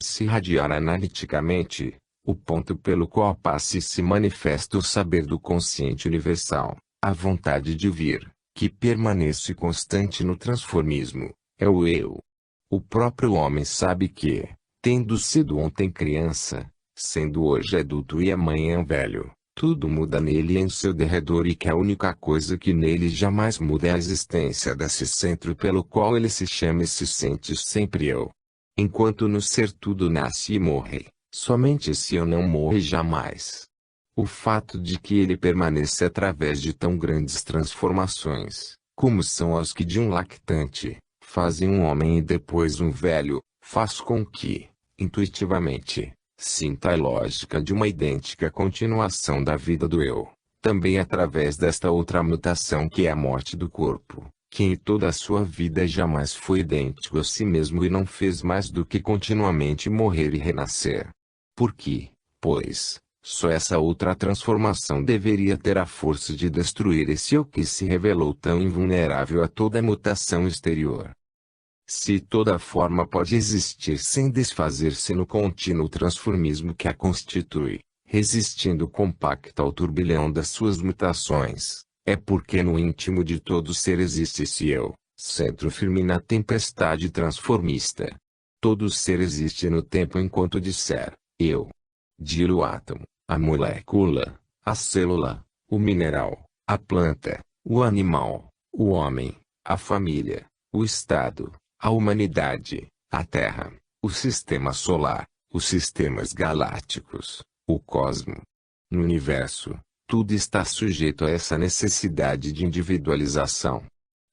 Se irradiar analiticamente, o ponto pelo qual passa e se manifesta o saber do consciente universal, a vontade de vir, que permanece constante no transformismo, é o eu. O próprio homem sabe que, tendo sido ontem criança, sendo hoje adulto e amanhã velho, tudo muda nele e em seu derredor e que a única coisa que nele jamais muda é a existência desse centro pelo qual ele se chama e se sente sempre eu. Enquanto no ser tudo nasce e morre, somente esse eu não morre jamais. O fato de que ele permanece através de tão grandes transformações, como são as que de um lactante, fazem um homem e depois um velho, faz com que, intuitivamente, sinta a lógica de uma idêntica continuação da vida do eu, também através desta outra mutação que é a morte do corpo, que em toda a sua vida jamais foi idêntico a si mesmo e não fez mais do que continuamente morrer e renascer. Por que, pois, só essa outra transformação deveria ter a força de destruir esse eu que se revelou tão invulnerável a toda mutação exterior? Se toda forma pode existir sem desfazer-se no contínuo transformismo que a constitui, resistindo compacta ao turbilhão das suas mutações, é porque no íntimo de todo ser existe esse eu, centro firme na tempestade transformista. Todo ser existe no tempo enquanto disser, eu. Dir o átomo, a molécula, a célula, o mineral, a planta, o animal, o homem, a família, o Estado, a humanidade, a Terra, o sistema solar, os sistemas galácticos, o cosmo. No universo, tudo está sujeito a essa necessidade de individualização.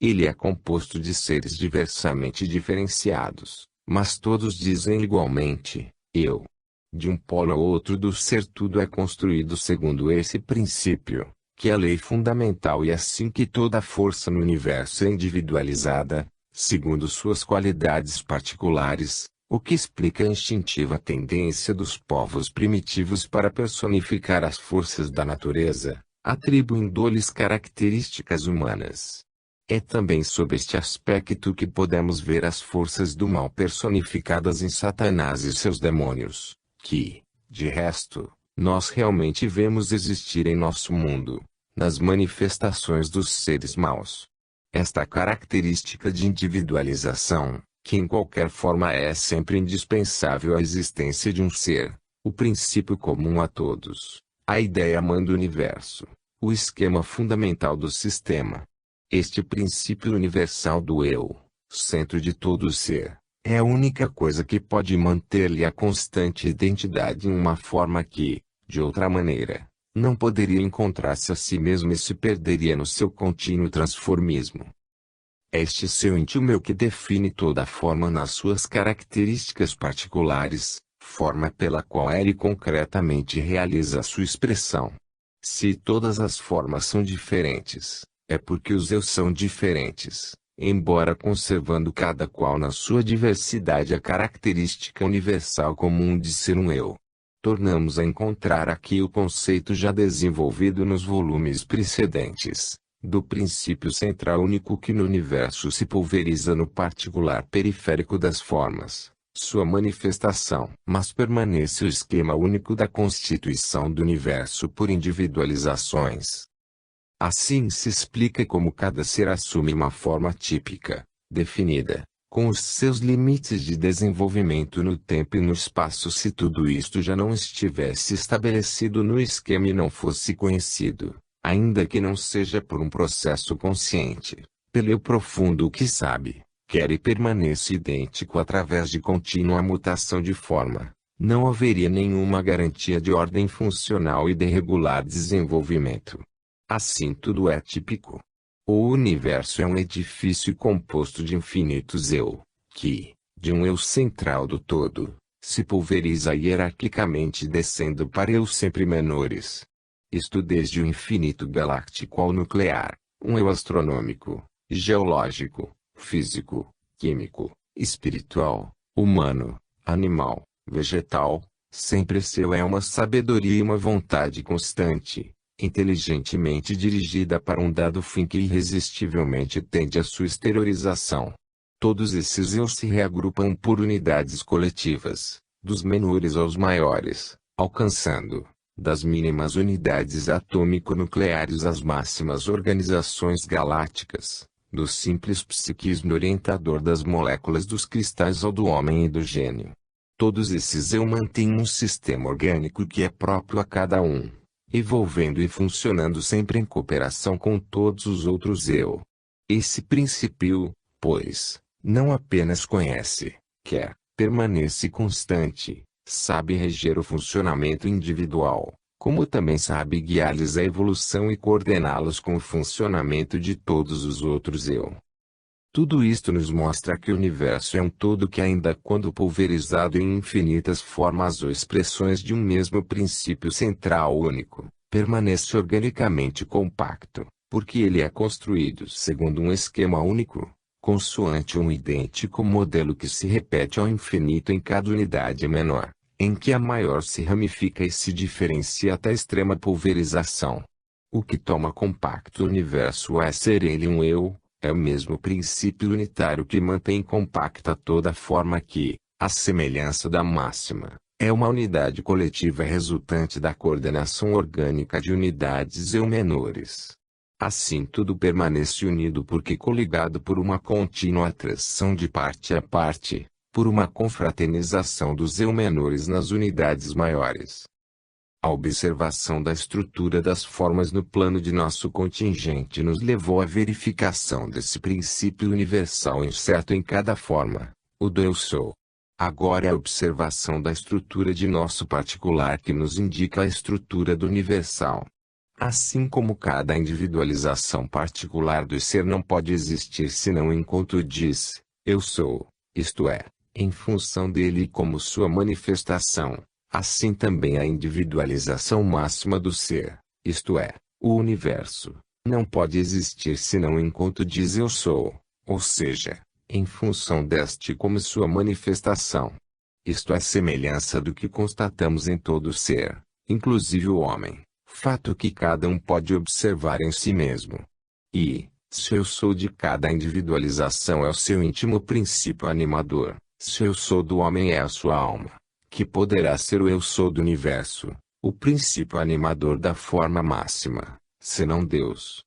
Ele é composto de seres diversamente diferenciados, mas todos dizem igualmente, eu. De um polo ao outro do ser tudo é construído segundo esse princípio, que é a lei fundamental e assim que toda força no universo é individualizada, segundo suas qualidades particulares, o que explica a instintiva tendência dos povos primitivos para personificar as forças da natureza, atribuindo-lhes características humanas. É também sob este aspecto que podemos ver as forças do mal personificadas em Satanás e seus demônios, que, de resto, nós realmente vemos existir em nosso mundo, nas manifestações dos seres maus. Esta característica de individualização, que em qualquer forma é sempre indispensável à existência de um ser, o princípio comum a todos, a ideia-mãe do universo, o esquema fundamental do sistema. Este princípio universal do eu, centro de todo o ser, é a única coisa que pode manter-lhe a constante identidade em uma forma que, de outra maneira, não poderia encontrar-se a si mesmo e se perderia no seu contínuo transformismo. É este seu íntimo eu que define toda a forma nas suas características particulares, forma pela qual ele concretamente realiza a sua expressão. Se todas as formas são diferentes, é porque os eu são diferentes, embora conservando cada qual na sua diversidade a característica universal comum de ser um eu. Tornamos a encontrar aqui o conceito já desenvolvido nos volumes precedentes, do princípio central único que no universo se pulveriza no particular periférico das formas, sua manifestação. Mas permanece o esquema único da constituição do universo por individualizações. Assim se explica como cada ser assume uma forma típica, definida, com os seus limites de desenvolvimento no tempo e no espaço se tudo isto já não estivesse estabelecido no esquema e não fosse conhecido, ainda que não seja por um processo consciente, pelo eu profundo que sabe, quer e permaneça idêntico através de contínua mutação de forma, não haveria nenhuma garantia de ordem funcional e de regular desenvolvimento. Assim tudo é típico. O universo é um edifício composto de infinitos eu, que, de um eu central do todo, se pulveriza hierarquicamente descendo para eu sempre menores. Isto desde o infinito galáctico ao nuclear, um eu astronômico, geológico, físico, químico, espiritual, humano, animal, vegetal, sempre seu é uma sabedoria e uma vontade constante, inteligentemente dirigida para um dado fim que irresistivelmente tende à sua exteriorização. Todos esses eu se reagrupam por unidades coletivas, dos menores aos maiores, alcançando, das mínimas unidades atômico-nucleares às máximas organizações galácticas, do simples psiquismo orientador das moléculas dos cristais ao do homem e do gênio. Todos esses eu mantêm um sistema orgânico que é próprio a cada um, evolvendo e funcionando sempre em cooperação com todos os outros eu. Esse princípio, pois, não apenas conhece, quer, permanece constante, sabe reger o funcionamento individual, como também sabe guiar-lhes a evolução e coordená-los com o funcionamento de todos os outros eu. Tudo isto nos mostra que o universo é um todo que ainda quando pulverizado em infinitas formas ou expressões de um mesmo princípio central único, permanece organicamente compacto, porque ele é construído segundo um esquema único, consoante um idêntico modelo que se repete ao infinito em cada unidade menor, em que a maior se ramifica e se diferencia até a extrema pulverização. O que toma compacto o universo é ser ele um eu, é o mesmo princípio unitário que mantém compacta toda forma que, à semelhança da máxima, é uma unidade coletiva resultante da coordenação orgânica de unidades eu menores. Assim tudo permanece unido porque coligado por uma contínua atração de parte a parte, por uma confraternização dos eu menores nas unidades maiores. A observação da estrutura das formas no plano de nosso contingente nos levou à verificação desse princípio universal incerto em cada forma, o do eu sou. Agora é a observação da estrutura de nosso particular que nos indica a estrutura do universal. Assim como cada individualização particular do ser não pode existir senão enquanto diz, eu sou, isto é, em função dele como sua manifestação. Assim também a individualização máxima do ser, isto é, o universo, não pode existir senão enquanto diz eu sou, ou seja, em função deste como sua manifestação. Isto é semelhança do que constatamos em todo ser, inclusive o homem, fato que cada um pode observar em si mesmo. E, se eu sou de cada individualização é o seu íntimo princípio animador, se eu sou do homem é a sua alma, que poderá ser o eu sou do universo, o princípio animador da forma máxima, senão Deus.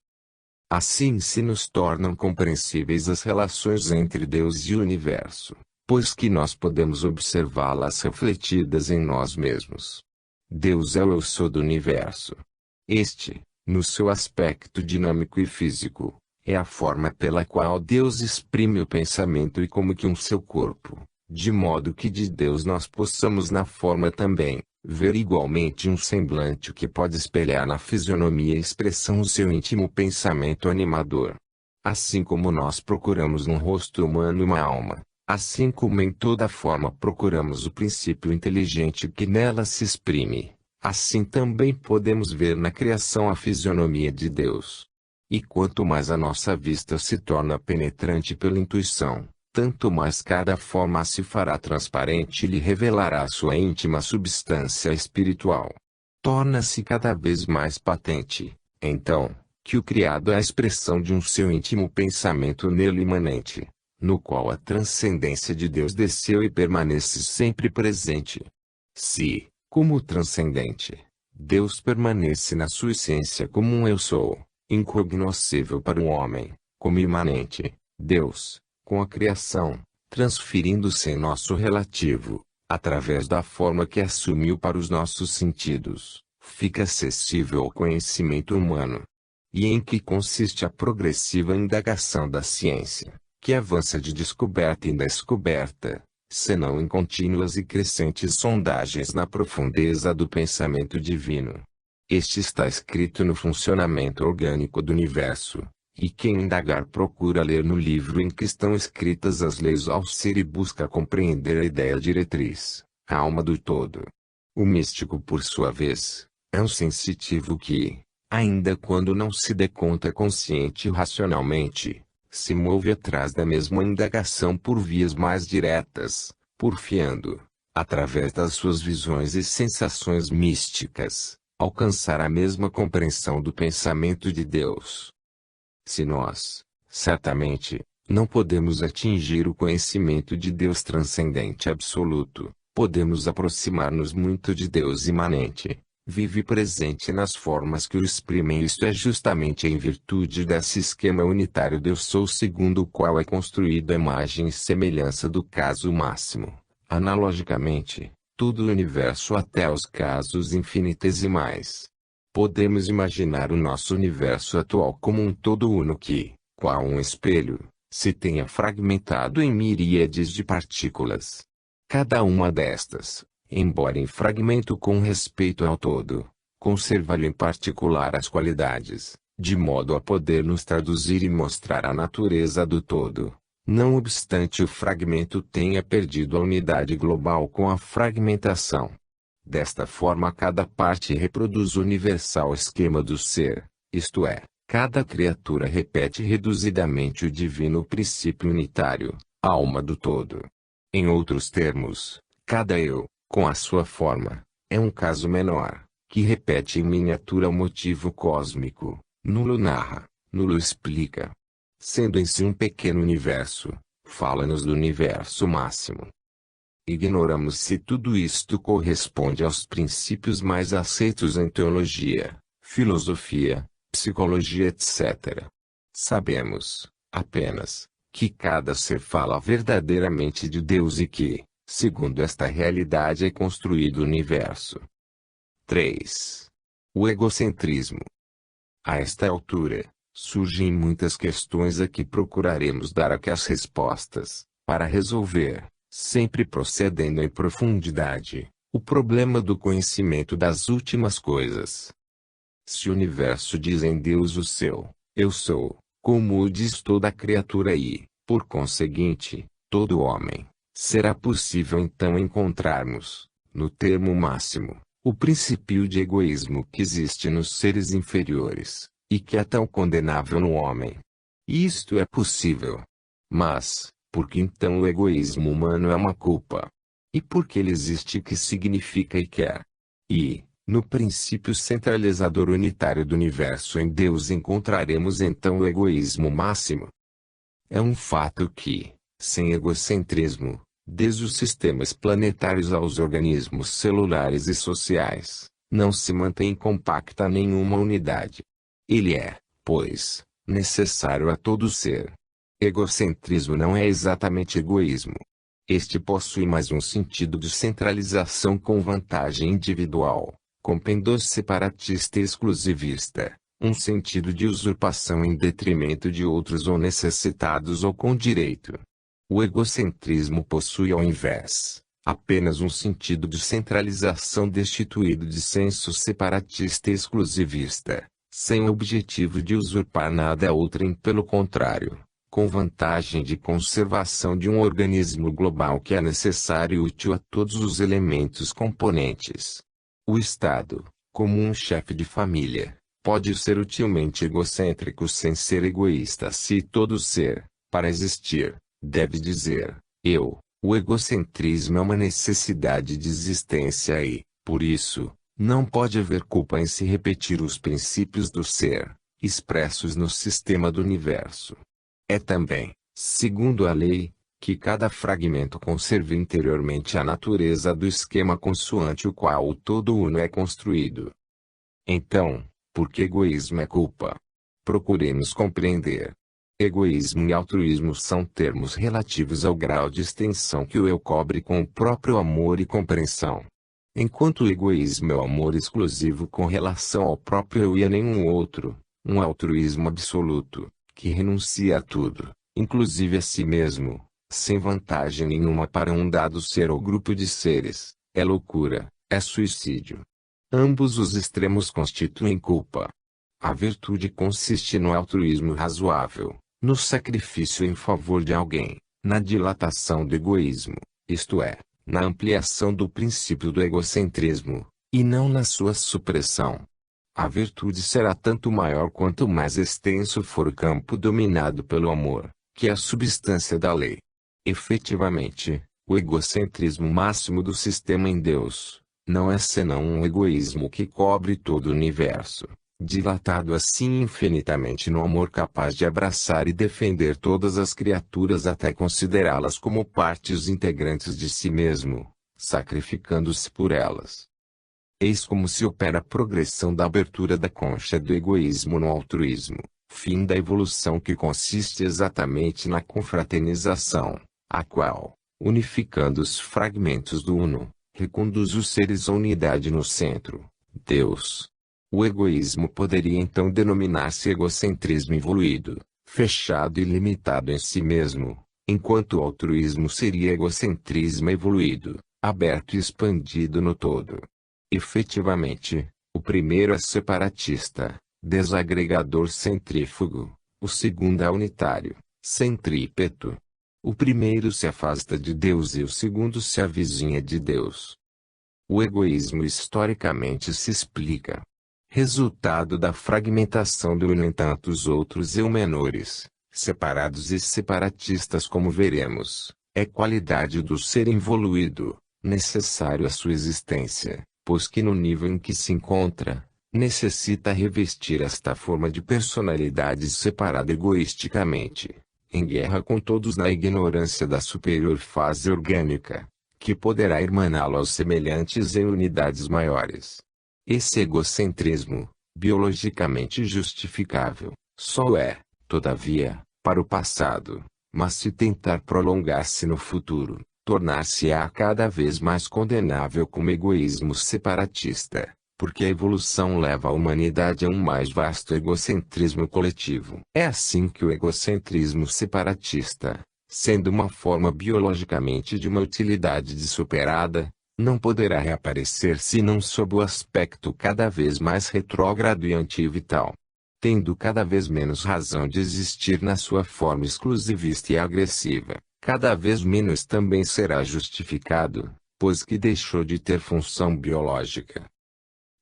Assim se nos tornam compreensíveis as relações entre Deus e o universo, pois que nós podemos observá-las refletidas em nós mesmos. Deus é o eu sou do universo. Este, no seu aspecto dinâmico e físico, é a forma pela qual Deus exprime o pensamento e como que seu corpo, de modo que de Deus nós possamos na forma também, ver igualmente um semblante que pode espelhar na fisionomia e expressão o seu íntimo pensamento animador. Assim como nós procuramos no rosto humano uma alma, assim como em toda forma procuramos o princípio inteligente que nela se exprime, assim também podemos ver na criação a fisionomia de Deus. E quanto mais a nossa vista se torna penetrante pela intuição, tanto mais cada forma se fará transparente e lhe revelará sua íntima substância espiritual. Torna-se cada vez mais patente, então, que o criado é a expressão de um seu íntimo pensamento nele imanente, no qual a transcendência de Deus desceu e permanece sempre presente. Se, como transcendente, Deus permanece na sua essência como um eu sou, incognoscível para o homem, como imanente, Deus, com a criação, transferindo-se em nosso relativo, através da forma que assumiu para os nossos sentidos, fica acessível ao conhecimento humano. E em que consiste a progressiva indagação da ciência, que avança de descoberta em descoberta, senão em contínuas e crescentes sondagens na profundeza do pensamento divino. Este está escrito no funcionamento orgânico do universo, e quem indagar procura ler no livro em que estão escritas as leis ao ser e busca compreender a ideia diretriz, a alma do todo. O místico, por sua vez, é um sensitivo que, ainda quando não se dê conta consciente e racionalmente, se move atrás da mesma indagação por vias mais diretas, porfiando, através das suas visões e sensações místicas, alcançar a mesma compreensão do pensamento de Deus. Se nós, certamente, não podemos atingir o conhecimento de Deus transcendente absoluto, podemos aproximar-nos muito de Deus imanente, vive presente nas formas que o exprimem. Isto é justamente em virtude desse esquema unitário Deus Sou, segundo o qual é construída a imagem e semelhança do caso máximo. Analogicamente, todo o universo até os casos infinitesimais. Podemos imaginar o nosso universo atual como um todo uno que, qual um espelho, se tenha fragmentado em miríades de partículas. Cada uma destas, embora em fragmento com respeito ao todo, conserva-lhe em particular as qualidades, de modo a poder nos traduzir e mostrar a natureza do todo. Não obstante o fragmento tenha perdido a unidade global com a fragmentação. Desta forma cada parte reproduz o universal esquema do ser, isto é, cada criatura repete reduzidamente o divino princípio unitário, alma do todo. Em outros termos, cada eu, com a sua forma, é um caso menor, que repete em miniatura o motivo cósmico, nulo narra, nulo explica. Sendo em si um pequeno universo, fala-nos do universo máximo. Ignoramos se tudo isto corresponde aos princípios mais aceitos em teologia, filosofia, psicologia, etc. Sabemos, apenas, que cada ser fala verdadeiramente de Deus e que, segundo esta realidade é construído o universo. 3. O egocentrismo. A esta altura, surgem muitas questões a que procuraremos dar aqui as respostas, para resolver, sempre procedendo em profundidade, o problema do conhecimento das últimas coisas. Se o universo diz em Deus o seu, eu sou, como o diz toda criatura e, por conseguinte, todo homem, será possível então encontrarmos, no termo máximo, o princípio de egoísmo que existe nos seres inferiores, e que é tão condenável no homem. Isto é possível. Mas, por que então o egoísmo humano é uma culpa? E por que ele existe, que significa e quer? E, no princípio centralizador unitário do universo em Deus encontraremos então o egoísmo máximo. É um fato que, sem egocentrismo, desde os sistemas planetários aos organismos celulares e sociais, não se mantém compacta nenhuma unidade. Ele é, pois, necessário a todo ser. Egocentrismo não é exatamente egoísmo. Este possui mais um sentido de centralização com vantagem individual, com pendor separatista e exclusivista, um sentido de usurpação em detrimento de outros ou necessitados ou com direito. O egocentrismo possui ao invés, apenas um sentido de centralização destituído de senso separatista e exclusivista, sem o objetivo de usurpar nada a outrem, pelo contrário, com vantagem de conservação de um organismo global que é necessário e útil a todos os elementos componentes. O Estado, como um chefe de família, pode ser utilmente egocêntrico sem ser egoísta se todo ser, para existir, deve dizer, eu. O egocentrismo é uma necessidade de existência e, por isso, não pode haver culpa em se repetir os princípios do ser, expressos no sistema do universo. É também, segundo a lei, que cada fragmento conserve interiormente a natureza do esquema consoante o qual o todo uno é construído. Então, por que egoísmo é culpa? Procuremos compreender. Egoísmo e altruísmo são termos relativos ao grau de extensão que o eu cobre com o próprio amor e compreensão. Enquanto o egoísmo é o amor exclusivo com relação ao próprio eu e a nenhum outro, um altruísmo absoluto, que renuncia a tudo, inclusive a si mesmo, sem vantagem nenhuma para um dado ser ou grupo de seres, é loucura, é suicídio. Ambos os extremos constituem culpa. A virtude consiste no altruísmo razoável, no sacrifício em favor de alguém, na dilatação do egoísmo, isto é, na ampliação do princípio do egocentrismo, e não na sua supressão. A virtude será tanto maior quanto mais extenso for o campo dominado pelo amor, que é a substância da lei. Efetivamente, o egocentrismo máximo do sistema em Deus, não é senão um egoísmo que cobre todo o universo, dilatado assim infinitamente no amor capaz de abraçar e defender todas as criaturas até considerá-las como partes integrantes de si mesmo, sacrificando-se por elas. Eis como se opera a progressão da abertura da concha do egoísmo no altruísmo, fim da evolução que consiste exatamente na confraternização, a qual, unificando os fragmentos do Uno, reconduz os seres à unidade no centro, Deus. O egoísmo poderia então denominar-se egocentrismo evoluído, fechado e limitado em si mesmo, enquanto o altruísmo seria egocentrismo evoluído, aberto e expandido no todo. Efetivamente, o primeiro é separatista, desagregador centrífugo, o segundo é unitário, centrípeto. O primeiro se afasta de Deus e o segundo se avizinha de Deus. O egoísmo historicamente se explica. Resultado da fragmentação do uno em tantos outros eu menores, separados e separatistas como veremos, é qualidade do ser evoluído, necessário à sua existência, pois que no nível em que se encontra, necessita revestir esta forma de personalidade separada egoisticamente, em guerra com todos na ignorância da superior fase orgânica, que poderá irmaná-lo aos semelhantes em unidades maiores. Esse egocentrismo, biologicamente justificável, só é, todavia, para o passado, mas se tentar prolongar-se no futuro, tornar-se-á cada vez mais condenável como egoísmo separatista, porque a evolução leva a humanidade a um mais vasto egocentrismo coletivo. É assim que o egocentrismo separatista, sendo uma forma biologicamente de uma utilidade superada, não poderá reaparecer senão sob o aspecto cada vez mais retrógrado e antivital, tendo cada vez menos razão de existir na sua forma exclusivista e agressiva, cada vez menos também será justificado, pois que deixou de ter função biológica.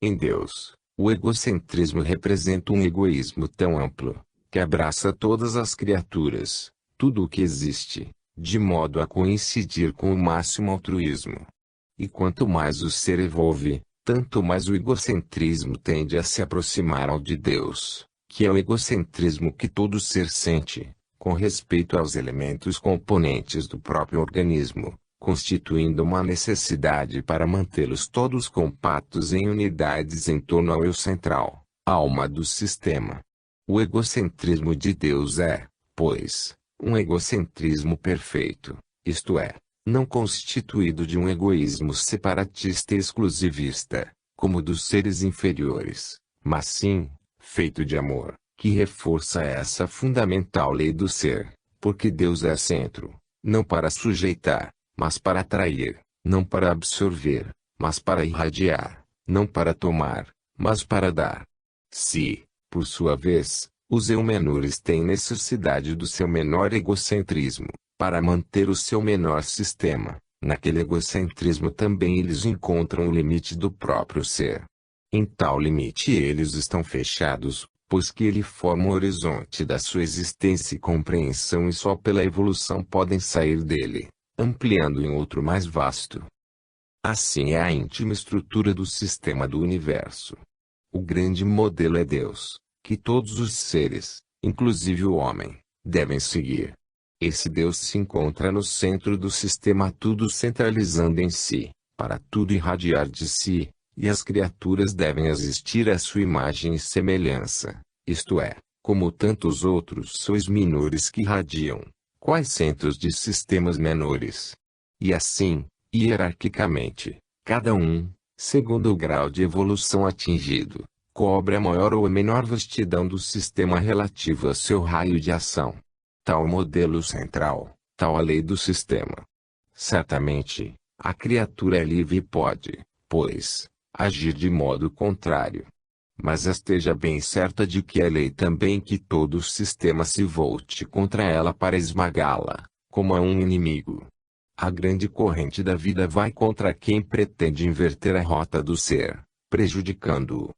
Em Deus, o egocentrismo representa um egoísmo tão amplo, que abraça todas as criaturas, tudo o que existe, de modo a coincidir com o máximo altruísmo. E quanto mais o ser evolve, tanto mais o egocentrismo tende a se aproximar ao de Deus, que é o egocentrismo que todo ser sente, com respeito aos elementos componentes do próprio organismo, constituindo uma necessidade para mantê-los todos compactos em unidades em torno ao eu central, alma do sistema. O egocentrismo de Deus é, pois, um egocentrismo perfeito, isto é, não constituído de um egoísmo separatista e exclusivista, como dos seres inferiores, mas sim, feito de amor, que reforça essa fundamental lei do ser, porque Deus é centro, não para sujeitar, mas para atrair, não para absorver, mas para irradiar, não para tomar, mas para dar. Se, por sua vez, os eu menores têm necessidade do seu menor egocentrismo, para manter o seu menor sistema, naquele egocentrismo também eles encontram o limite do próprio ser. Em tal limite eles estão fechados, pois que ele forma o horizonte da sua existência e compreensão e só pela evolução podem sair dele, ampliando em outro mais vasto. Assim é a íntima estrutura do sistema do universo. O grande modelo é Deus, que todos os seres, inclusive o homem, devem seguir. Esse Deus se encontra no centro do sistema, tudo centralizando em si, para tudo irradiar de si, e as criaturas devem existir à sua imagem e semelhança, isto é, como tantos outros sois menores que irradiam, quais centros de sistemas menores. E assim, hierarquicamente, cada um, segundo o grau de evolução atingido, cobre a maior ou a menor vastidão do sistema relativo a seu raio de ação. Tal modelo central, tal a lei do sistema. Certamente, a criatura é livre e pode, pois, agir de modo contrário. Mas esteja bem certa de que é lei também que todo o sistema se volte contra ela para esmagá-la, como a um inimigo. A grande corrente da vida vai contra quem pretende inverter a rota do ser, prejudicando-o.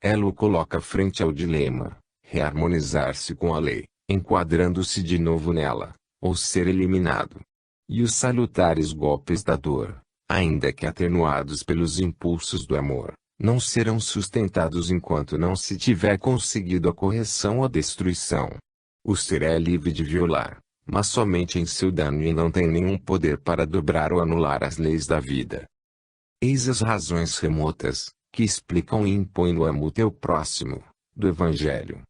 Ela o coloca frente ao dilema, reharmonizar-se com a lei, enquadrando-se de novo nela, ou ser eliminado. E os salutares golpes da dor, ainda que atenuados pelos impulsos do amor, não serão sustentados enquanto não se tiver conseguido a correção ou a destruição. O ser é livre de violar, mas somente em seu dano e não tem nenhum poder para dobrar ou anular as leis da vida. Eis as razões remotas, que explicam e impõem o amo teu próximo, do Evangelho.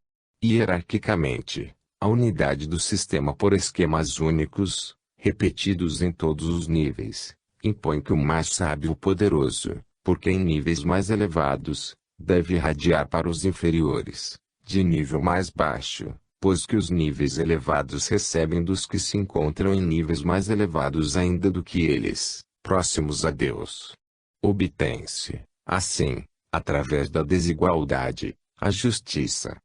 Hierarquicamente, a unidade do sistema por esquemas únicos, repetidos em todos os níveis, impõe que o mais sábio ou poderoso, porque em níveis mais elevados, deve irradiar para os inferiores, de nível mais baixo, pois que os níveis elevados recebem dos que se encontram em níveis mais elevados ainda do que eles, próximos a Deus. Obtém-se, assim, através da desigualdade, a justiça.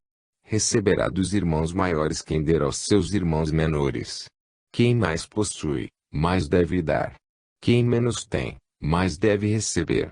Receberá dos irmãos maiores quem der aos seus irmãos menores. Quem mais possui, mais deve dar. Quem menos tem, mais deve receber.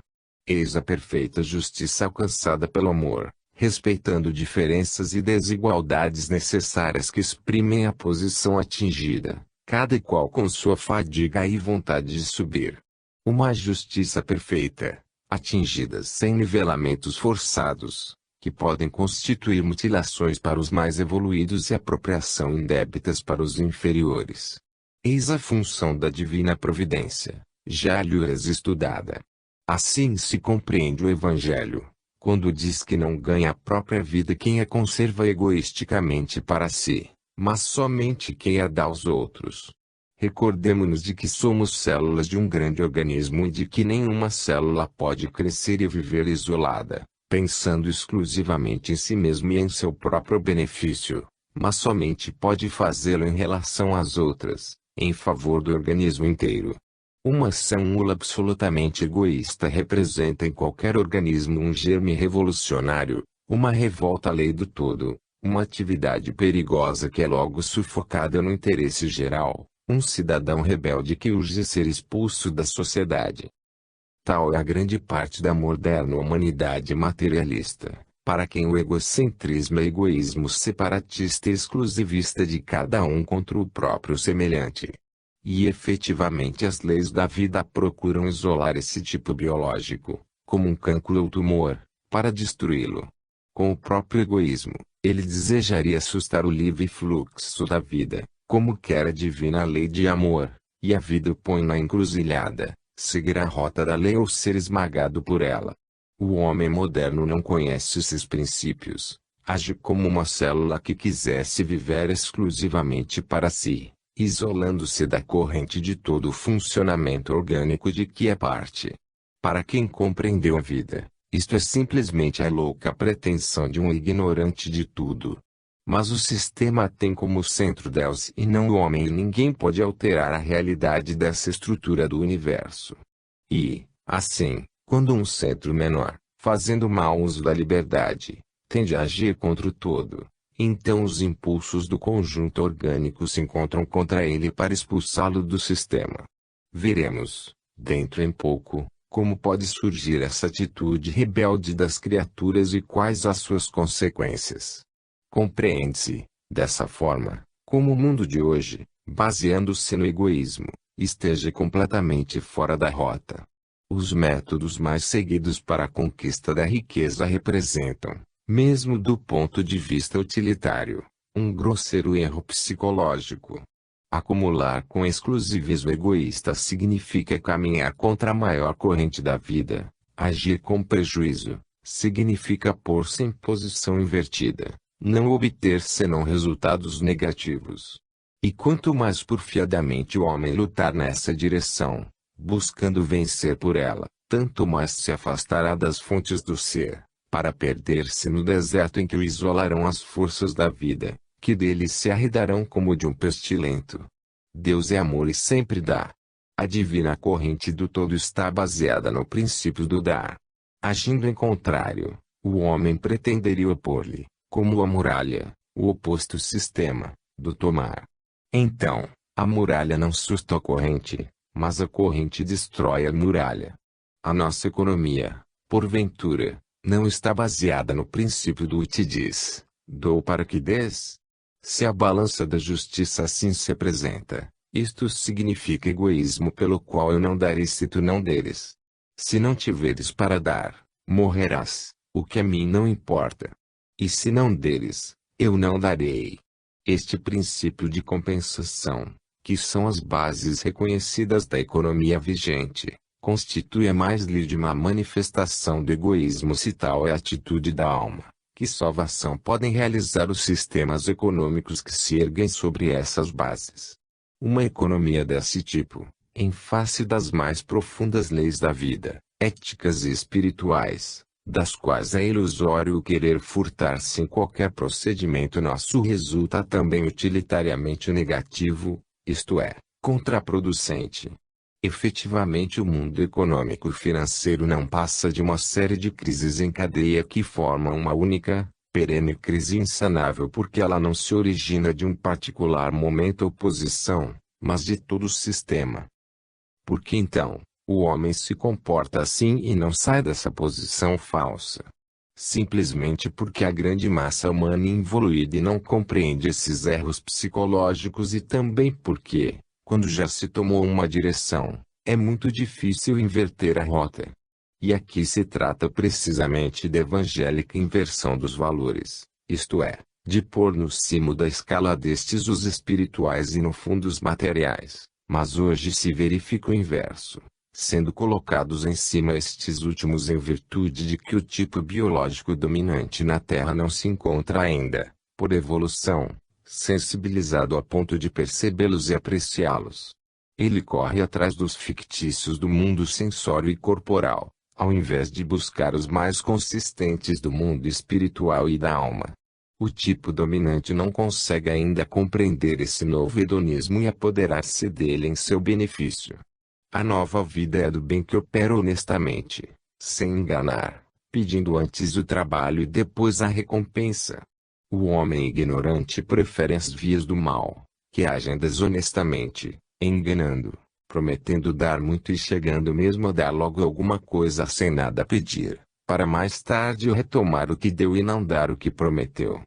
Eis a perfeita justiça alcançada pelo amor, respeitando diferenças e desigualdades necessárias que exprimem a posição atingida, cada qual com sua fadiga e vontade de subir. Uma justiça perfeita, atingida sem nivelamentos forçados, que podem constituir mutilações para os mais evoluídos e apropriação indébitas para os inferiores. Eis a função da divina providência, já lhes estudada. Assim se compreende o Evangelho, quando diz que não ganha a própria vida quem a conserva egoisticamente para si, mas somente quem a dá aos outros. Recordemo-nos de que somos células de um grande organismo e de que nenhuma célula pode crescer e viver isolada, pensando exclusivamente em si mesma e em seu próprio benefício, mas somente pode fazê-lo em relação às outras, em favor do organismo inteiro. Uma célula absolutamente egoísta representa em qualquer organismo um germe revolucionário, uma revolta à lei do todo, uma atividade perigosa que é logo sufocada no interesse geral, um cidadão rebelde que urge ser expulso da sociedade. Tal é a grande parte da moderna humanidade materialista, para quem o egocentrismo é egoísmo separatista e exclusivista de cada um contra o próprio semelhante. E efetivamente as leis da vida procuram isolar esse tipo biológico, como um cancro ou tumor, para destruí-lo. Com o próprio egoísmo, ele desejaria assustar o livre fluxo da vida, como quer a divina lei de amor, e a vida o põe na encruzilhada, seguir a rota da lei ou ser esmagado por ela. O homem moderno não conhece esses princípios, age como uma célula que quisesse viver exclusivamente para si, isolando-se da corrente de todo o funcionamento orgânico de que é parte. Para quem compreendeu a vida, isto é simplesmente a louca pretensão de um ignorante de tudo. Mas o sistema tem como centro Deus e não o homem e ninguém pode alterar a realidade dessa estrutura do universo. E, assim, quando um centro menor, fazendo mau uso da liberdade, tende a agir contra o todo, então os impulsos do conjunto orgânico se encontram contra ele para expulsá-lo do sistema. Veremos, dentro em pouco, como pode surgir essa atitude rebelde das criaturas e quais as suas consequências. Compreende-se, dessa forma, como o mundo de hoje, baseando-se no egoísmo, esteja completamente fora da rota. Os métodos mais seguidos para a conquista da riqueza representam, mesmo do ponto de vista utilitário, um grosseiro erro psicológico. Acumular com exclusivismo egoísta significa caminhar contra a maior corrente da vida. Agir com prejuízo significa pôr-se em posição invertida, não obter senão resultados negativos. E quanto mais porfiadamente o homem lutar nessa direção, buscando vencer por ela, tanto mais se afastará das fontes do ser, para perder-se no deserto em que o isolarão as forças da vida, que dele se arredarão como de um pestilento. Deus é amor e sempre dá. A divina corrente do todo está baseada no princípio do dar. Agindo em contrário, o homem pretenderia opor-lhe, como a muralha, o oposto sistema, do tomar. Então, a muralha não susta a corrente, mas a corrente destrói a muralha. A nossa economia, porventura, não está baseada no princípio do te diz, dou para que des? Se a balança da justiça assim se apresenta, isto significa egoísmo pelo qual eu não darei se tu não deres. Se não tiveres para dar, morrerás, o que a mim não importa. E se não deres, eu não darei. Este princípio de compensação, que são as bases reconhecidas da economia vigente, constitui a mais legítima manifestação do egoísmo se tal é a atitude da alma. Que salvação podem realizar os sistemas econômicos que se erguem sobre essas bases? Uma economia desse tipo, em face das mais profundas leis da vida, éticas e espirituais, das quais é ilusório querer furtar-se em qualquer procedimento nosso, resulta também utilitariamente negativo, isto é, contraproducente. Efetivamente, o mundo econômico e financeiro não passa de uma série de crises em cadeia que formam uma única, perene crise insanável, porque ela não se origina de um particular momento ou posição, mas de todo o sistema. Por que então, o homem se comporta assim e não sai dessa posição falsa? Simplesmente porque a grande massa humana é involuída e não compreende esses erros psicológicos, e também porque, quando já se tomou uma direção, é muito difícil inverter a rota. E aqui se trata precisamente da evangélica inversão dos valores, isto é, de pôr no cimo da escala destes os espirituais e no fundo os materiais. Mas hoje se verifica o inverso, sendo colocados em cima estes últimos em virtude de que o tipo biológico dominante na Terra não se encontra ainda, por evolução, sensibilizado a ponto de percebê-los e apreciá-los. Ele corre atrás dos fictícios do mundo sensório e corporal, ao invés de buscar os mais consistentes do mundo espiritual e da alma. O tipo dominante não consegue ainda compreender esse novo hedonismo e apoderar-se dele em seu benefício. A nova vida é do bem que opera honestamente, sem enganar, pedindo antes o trabalho e depois a recompensa. O homem ignorante prefere as vias do mal, que agem desonestamente, enganando, prometendo dar muito e chegando mesmo a dar logo alguma coisa sem nada pedir, para mais tarde retomar o que deu e não dar o que prometeu.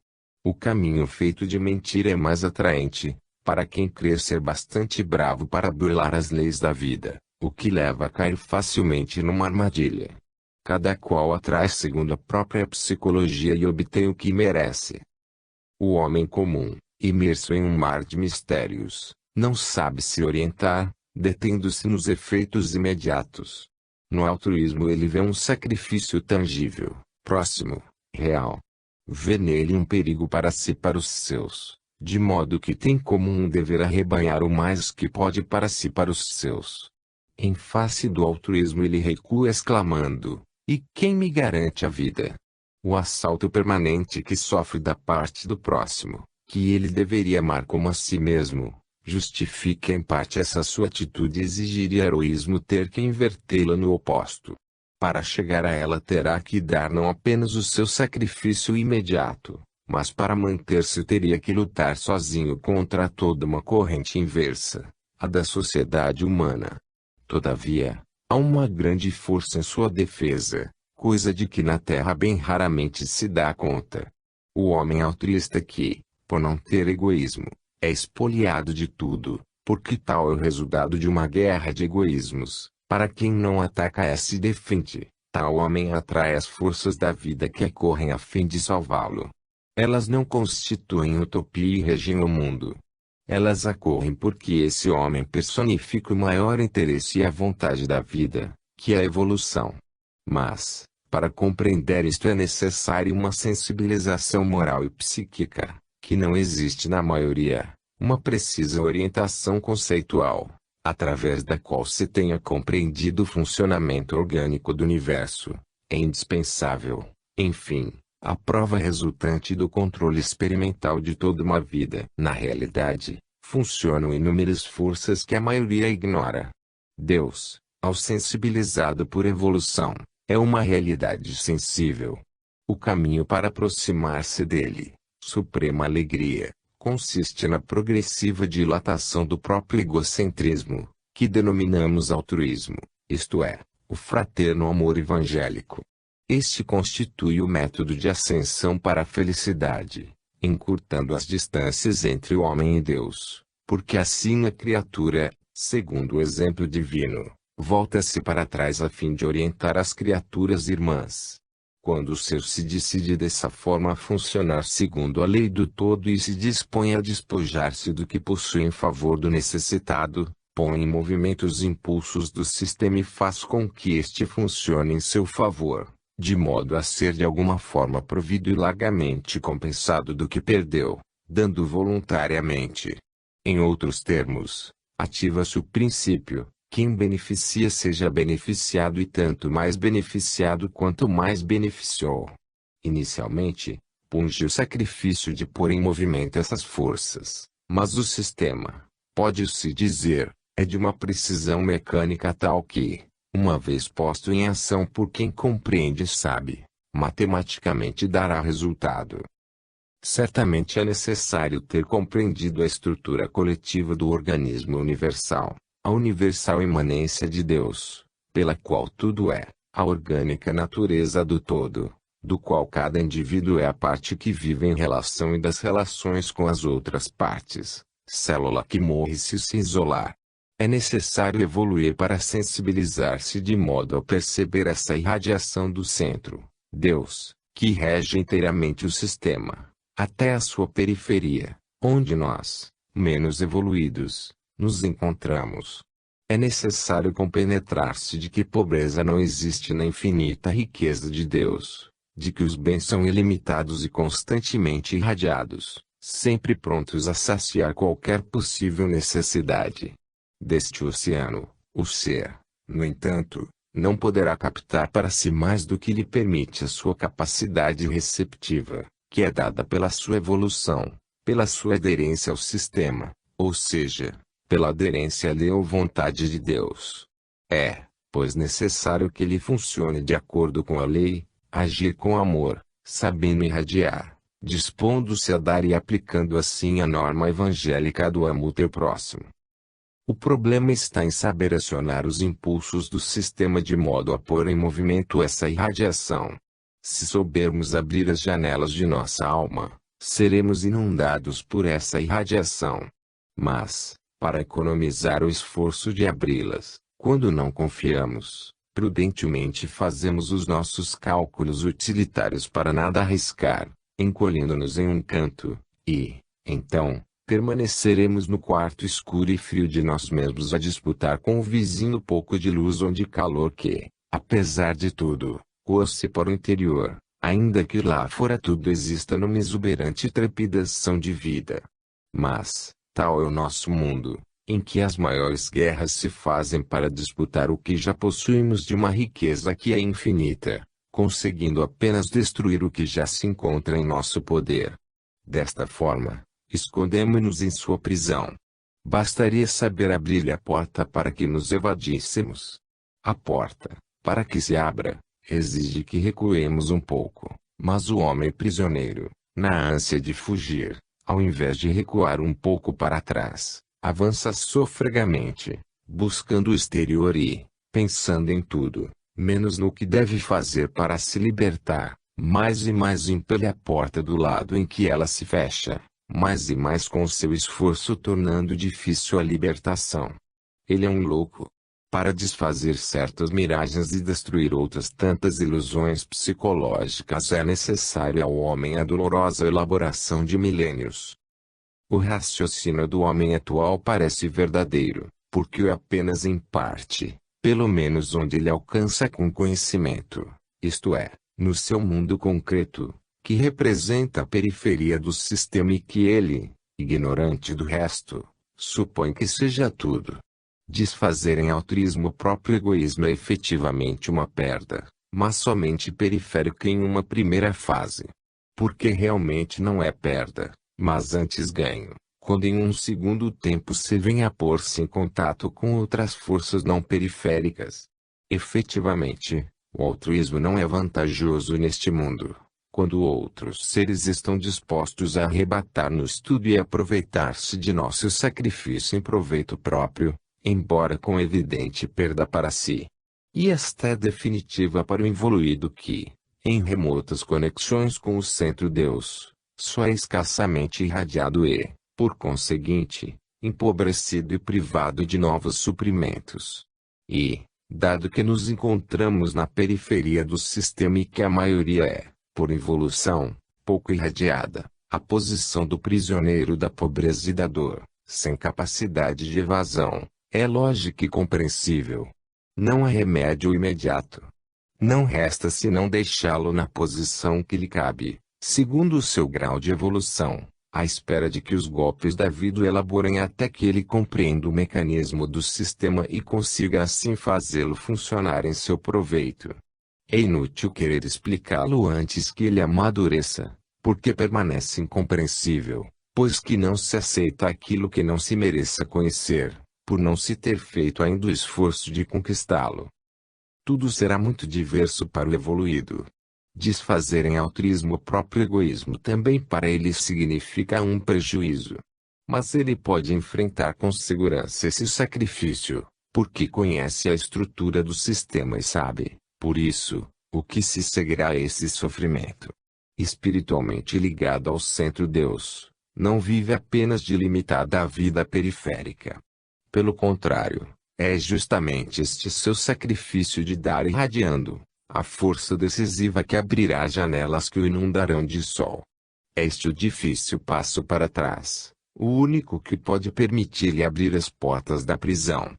O caminho feito de mentira é mais atraente, para quem crer ser bastante bravo para burlar as leis da vida, o que leva a cair facilmente numa armadilha. Cada qual atrai segundo a própria psicologia e obtém o que merece. O homem comum, imerso em um mar de mistérios, não sabe se orientar, detendo-se nos efeitos imediatos. No altruísmo ele vê um sacrifício tangível, próximo, real. Vê nele um perigo para si e para os seus, de modo que tem como um dever arrebanhar o mais que pode para si e para os seus. Em face do altruísmo ele recua exclamando: e quem me garante a vida? O assalto permanente que sofre da parte do próximo, que ele deveria amar como a si mesmo, justifica em parte essa sua atitude e exigiria heroísmo ter que invertê-la no oposto. Para chegar a ela terá que dar não apenas o seu sacrifício imediato, mas para manter-se teria que lutar sozinho contra toda uma corrente inversa, a da sociedade humana. Todavia, há uma grande força em sua defesa, coisa de que na Terra bem raramente se dá conta. O homem altruísta que, por não ter egoísmo, é expoliado de tudo, porque tal é o resultado de uma guerra de egoísmos. Para quem não ataca e se defende, tal homem atrai as forças da vida que correm a fim de salvá-lo. Elas não constituem utopia e regem o mundo. Elas acorrem porque esse homem personifica o maior interesse e a vontade da vida, que é a evolução. Mas, para compreender isto é necessário uma sensibilização moral e psíquica, que não existe na maioria, uma precisa orientação conceitual, através da qual se tenha compreendido o funcionamento orgânico do universo, é indispensável, enfim, a prova resultante do controle experimental de toda uma vida. Na realidade, funcionam inúmeras forças que a maioria ignora. Deus, ao sensibilizado por evolução, é uma realidade sensível. O caminho para aproximar-se dele, suprema alegria, consiste na progressiva dilatação do próprio egocentrismo, que denominamos altruísmo, isto é, o fraterno amor evangélico. Este constitui o método de ascensão para a felicidade, encurtando as distâncias entre o homem e Deus, porque assim a criatura, segundo o exemplo divino, volta-se para trás a fim de orientar as criaturas irmãs. Quando o ser se decide dessa forma a funcionar segundo a lei do todo e se dispõe a despojar-se do que possui em favor do necessitado, põe em movimento os impulsos do sistema e faz com que este funcione em seu favor, de modo a ser de alguma forma provido e largamente compensado do que perdeu, dando voluntariamente. Em outros termos, ativa-se o princípio: quem beneficia seja beneficiado e tanto mais beneficiado quanto mais beneficiou. Inicialmente, punge o sacrifício de pôr em movimento essas forças, mas o sistema, pode-se dizer, é de uma precisão mecânica tal que, uma vez posto em ação por quem compreende e sabe, matematicamente dará resultado. Certamente é necessário ter compreendido a estrutura coletiva do organismo universal, a universal imanência de Deus, pela qual tudo é, a orgânica natureza do todo, do qual cada indivíduo é a parte que vive em relação e das relações com as outras partes, célula que morre se isolar. É necessário evoluir para sensibilizar-se de modo a perceber essa irradiação do centro, Deus, que rege inteiramente o sistema, até a sua periferia, onde nós, menos evoluídos, nos encontramos. É necessário compenetrar-se de que pobreza não existe na infinita riqueza de Deus, de que os bens são ilimitados e constantemente irradiados, sempre prontos a saciar qualquer possível necessidade. Deste oceano, o ser, no entanto, não poderá captar para si mais do que lhe permite a sua capacidade receptiva, que é dada pela sua evolução, pela sua aderência ao sistema, ou seja, pela aderência à lei ou vontade de Deus. É, pois necessário que ele funcione de acordo com a lei, agir com amor, sabendo irradiar, dispondo-se a dar e aplicando assim a norma evangélica do amo teu próximo. O problema está em saber acionar os impulsos do sistema de modo a pôr em movimento essa irradiação. Se soubermos abrir as janelas de nossa alma, seremos inundados por essa irradiação. Mas, para economizar o esforço de abri-las, quando não confiamos, prudentemente fazemos os nossos cálculos utilitários para nada arriscar, encolhendo-nos em um canto, e, então, permaneceremos no quarto escuro e frio de nós mesmos a disputar com o vizinho pouco de luz ou de calor que, apesar de tudo, coa-se para o interior, ainda que lá fora tudo exista numa exuberante trepidação de vida. Mas, tal é o nosso mundo, em que as maiores guerras se fazem para disputar o que já possuímos de uma riqueza que é infinita, conseguindo apenas destruir o que já se encontra em nosso poder. Desta forma, escondemo-nos em sua prisão. Bastaria saber abrir-lhe a porta para que nos evadíssemos. A porta, para que se abra, exige que recuemos um pouco, mas o homem prisioneiro, na ânsia de fugir, ao invés de recuar um pouco para trás, avança sofregamente, buscando o exterior e, pensando em tudo, menos no que deve fazer para se libertar, mais e mais impele a porta do lado em que ela se fecha, mais e mais com seu esforço tornando difícil a libertação. Ele é um louco. Para desfazer certas miragens e destruir outras tantas ilusões psicológicas é necessário ao homem a dolorosa elaboração de milênios. O raciocínio do homem atual parece verdadeiro, porque é apenas em parte, pelo menos onde ele alcança com conhecimento, isto é, no seu mundo concreto, que representa a periferia do sistema e que ele, ignorante do resto, supõe que seja tudo. Desfazer em altruísmo o próprio egoísmo é efetivamente uma perda, mas somente periférica em uma primeira fase. Porque realmente não é perda, mas antes ganho, quando em um segundo tempo se vem a pôr-se em contato com outras forças não periféricas. Efetivamente, o altruísmo não é vantajoso neste mundo, quando outros seres estão dispostos a arrebatar-nos tudo e aproveitar-se de nosso sacrifício em proveito próprio, embora com evidente perda para si. E esta é definitiva para o evoluído que, em remotas conexões com o centro Deus, só é escassamente irradiado e, por conseguinte, empobrecido e privado de novos suprimentos. E, Dado que nos encontramos na periferia do sistema e que a maioria é, por evolução, pouco irradiada, a posição do prisioneiro da pobreza e da dor, sem capacidade de evasão, é lógica e compreensível. Não há remédio imediato. Não resta senão deixá-lo na posição que lhe cabe, segundo o seu grau de evolução, à espera de que os golpes da vida o elaborem até que ele compreenda o mecanismo do sistema e consiga assim fazê-lo funcionar em seu proveito. É inútil querer explicá-lo antes que ele amadureça, porque permanece incompreensível, pois que não se aceita aquilo que não se mereça conhecer, por não se ter feito ainda o esforço de conquistá-lo. Tudo será muito diverso para o evoluído. Desfazer em altruísmo o próprio egoísmo também para ele significa um prejuízo. Mas ele pode enfrentar com segurança esse sacrifício, porque conhece a estrutura do sistema e sabe, por isso, o que se seguirá a esse sofrimento. Espiritualmente ligado ao centro Deus, não vive apenas de limitada vida periférica. Pelo contrário, é justamente este seu sacrifício de dar irradiando a força decisiva que abrirá janelas que o inundarão de sol. É este o difícil passo para trás, o único que pode permitir-lhe abrir as portas da prisão.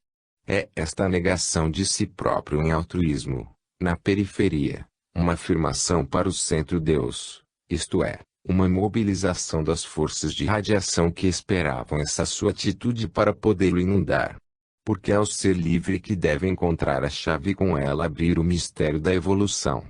É esta negação de si próprio em altruísmo, na periferia, uma afirmação para o centro Deus, isto é, uma mobilização das forças de radiação que esperavam essa sua atitude para poder o inundar. Porque é o ser livre que deve encontrar a chave e com ela abrir o mistério da evolução.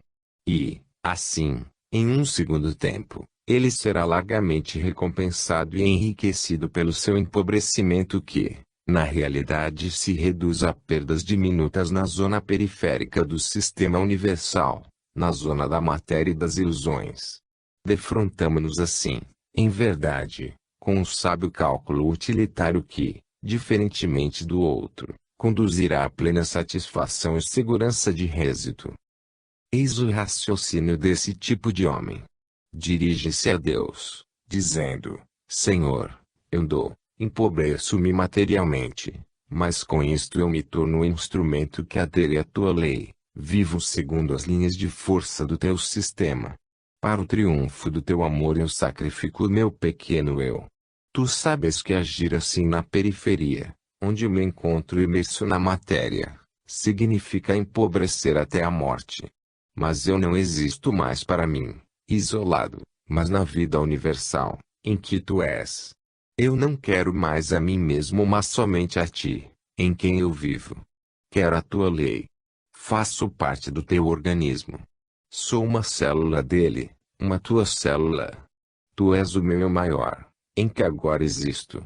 E, assim, em um segundo tempo, ele será largamente recompensado e enriquecido pelo seu empobrecimento que, na realidade, se reduz a perdas diminutas na zona periférica do sistema universal, na zona da matéria e das ilusões. Defrontamo-nos assim, em verdade, com um sábio cálculo utilitário que, diferentemente do outro, conduzirá à plena satisfação e segurança de êxito. Eis o raciocínio desse tipo de homem. Dirige-se a Deus, dizendo: Senhor, eu empobreço-me materialmente, mas com isto eu me torno um instrumento que adere à tua lei, vivo segundo as linhas de força do teu sistema. Para o triunfo do teu amor eu sacrifico o meu pequeno eu. Tu sabes que agir assim na periferia, onde me encontro imerso na matéria, significa empobrecer até a morte. Mas eu não existo mais para mim, isolado, mas na vida universal, em que tu és. Eu não quero mais a mim mesmo mas somente a ti, em quem eu vivo. Quero a tua lei. Faço parte do teu organismo. Sou uma célula dele, uma tua célula. Tu és o meu eu maior, em que agora existo.